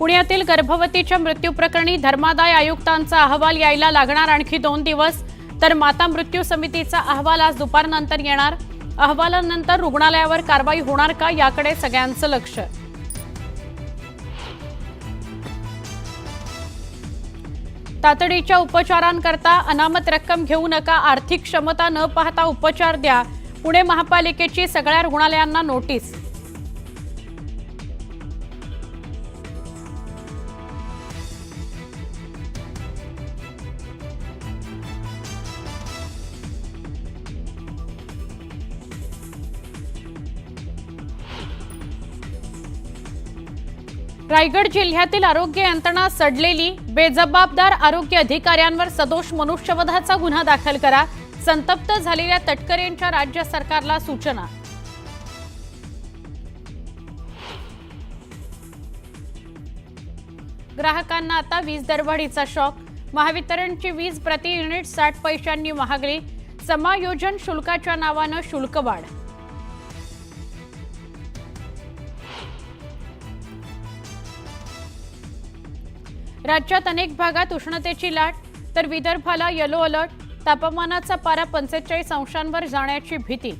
पुण्यातील गर्भवतीच्या मृत्यू प्रकरणी धर्मादाय आयुक्तांचा अहवाल यायला लागणार आणखी 2 दिवस, तर माता मृत्यू समितीचा अहवाल आज दुपारनंतर येणार। अहवालानंतर रुग्णालयावर कारवाई होणार का याकडे सगळ्यांचं लक्ष। तातडीच्या उपचारांकरता अनामत रक्कम घेऊ नका, आर्थिक क्षमता न पाहता उपचार द्या। पुणे महापालिकेची सगळ्या रुग्णालयांना नोटीस। रायगड जिल्ह्यातील आरोग्य यंत्रणा सडलेली, बेजबाबदार आरोग्य अधिकाऱ्यांवर सदोष मनुष्यवधाचा गुन्हा दाखल करा। संतप्त झालेल्या तटकरेंच्या राज्य सरकारला सूचना। ग्राहकांना आता वीज दरवाढीचा शॉक। महावितरणची वीज प्रति युनिट 60 पैशांनी महागली। समायोजन शुल्काच्या नावानं शुल्क वाढ। राज्यात अनेक भागात उष्णतेची लाट, तर विदर्भाला येलो अलर्ट। तापमानाचा पारा 45 अंशांवर जाण्याची भीती।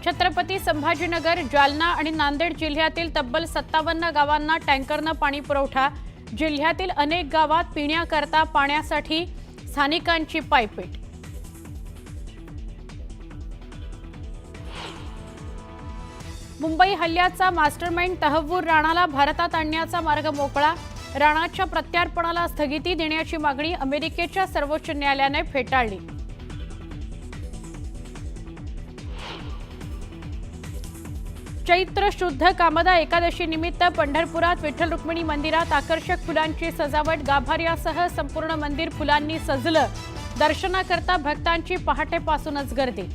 छत्रपती संभाजीनगर, जालना आणि नांदेड जिल्ह्यातील तब्बल 57 गावांना टँकरनं पाणी पुरवठा। जिल्ह्यातील अनेक गावात पिण्याकरता पाण्यासाठी स्थानिकांची पायपीट। मुंबई हल्ल्याचा मास्टरमाइंड तहव्वूर राणाला भारतात आणण्याचा मार्ग मोकळा। राणाच्या प्रत्यार्पणाला स्थगिती देण्याची मागणी अमेरिकेच्या सर्वोच्च न्यायालयाने फेटाळली। चैत्र शुद्ध कामदा एकादशी निमित्त पंढरपुरात विठ्ठल रुक्मिणी मंदिरात आकर्षक फुलांची सजावट। गाभाऱ्यासह संपूर्ण मंदिर फुलांनी सजलं। दर्शनाकरता भक्तांची पहाटेपासूनच गर्दी।